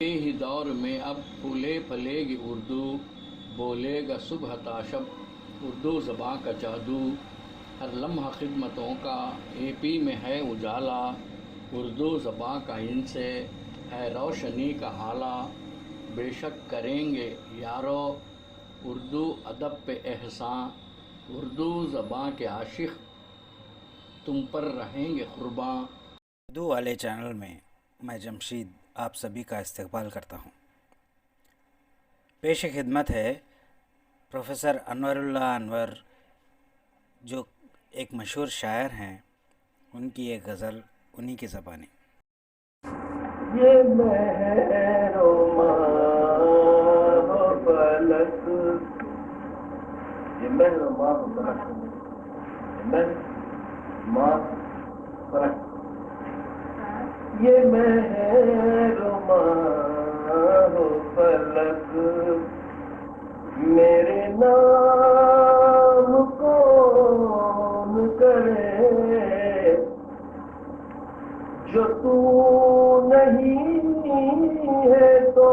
ہی دور میں اب پھولے پھلے گی اردو، بولے گا صبح تا شب اردو زباں کا جادو، ہر لمحہ خدمتوں کا اے پی میں ہے اجالا، اردو زباں کا ان سے ہے روشنی کا حالہ، بے شک کریں گے یارو اردو ادب پہ احساں، اردو زباں کے عاشق تم پر رہیں گے قرباں۔ اردو والے چینل میں میں جمشید آپ سبھی کا استقبال کرتا ہوں۔ پیش خدمت ہے پروفیسر انور اللہ انور، جو ایک مشہور شاعر ہیں، ان کی ایک غزل انہی کی زبانی۔ یہ مہر و ماہ و فلک، یہ مہر و ماہ و فلک، یہ مہر ماہ فلک، یہ مہر و ماہ و فلک میرے نام کون کرے، جو تو نہیں ہے تو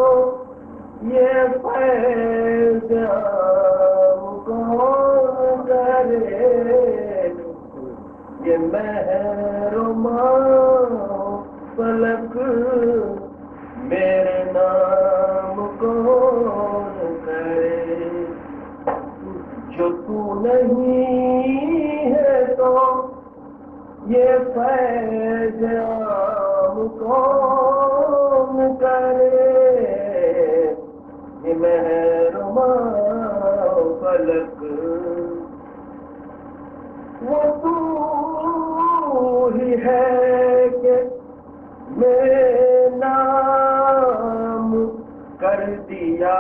یہ فیض عام کون کرے، یہ مہر و ماہ فلک میرے نام کون کرے، جو تو نہیں ہے تو یہ فیض عام کون کرے، یہ مہر و ماہ و فلک وہ تو ہی ہے کہ میرے نام کر دیا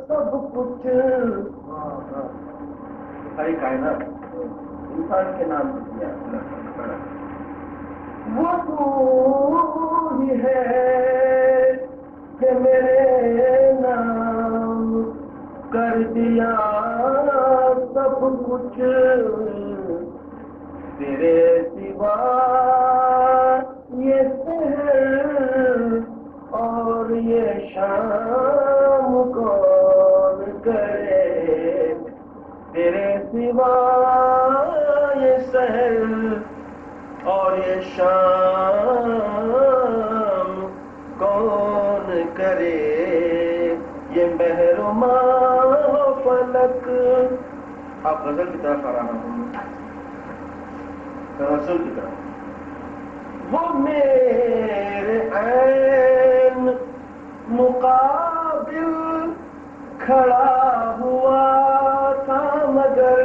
سب کچھ، ساری کائنات انسان کے نام دیا، وہ تو ہی ہے کہ میرے نام کر دیا سب کچھ، تیرے سوا یہ سحر اور یہ شام کون کرے، تیرے سوا یہ سحر اور یہ شام کون کرے، یہ مہر و ماہ و فلک۔ آپ غزل کی طرف آ رہا ہوں، رسول کی طرف، وہ میرے عین مقابل کھڑا ہوا تھا مگر،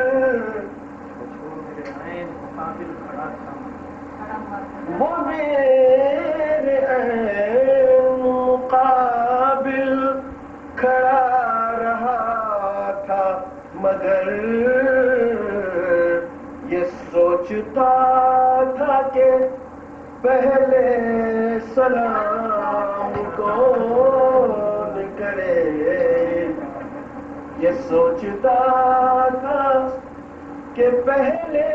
وہ میرے عین مقابل کھڑا رہا تھا مگر، یہ سوچتا تھا کہ پہلے سلام کون کرے، یہ سوچتا تھا کہ پہلے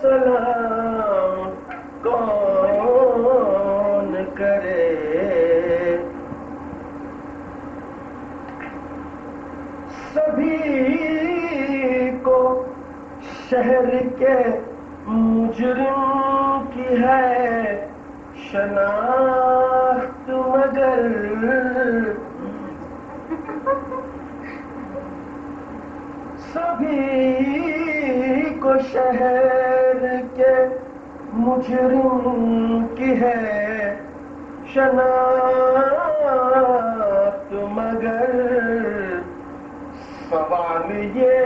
سلام کون کرے، سبھی کو شہر کے مجرم کی ہے شناخت مگر، سبھی کو شہر کے مجرم کی ہے شناخت مگر، سوال یہ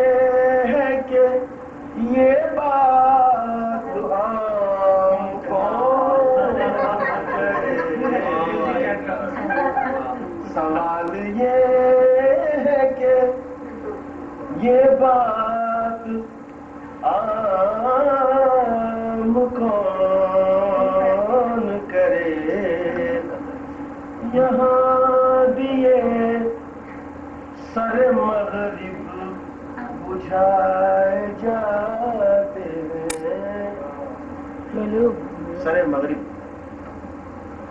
ہے کہ یہ بات عام کون کرے، سوال یہ ہے کہ یہ بات عام کون کرے، یہاں دیے سر مغرب بجھائے جاتے ہیں، سر مغرب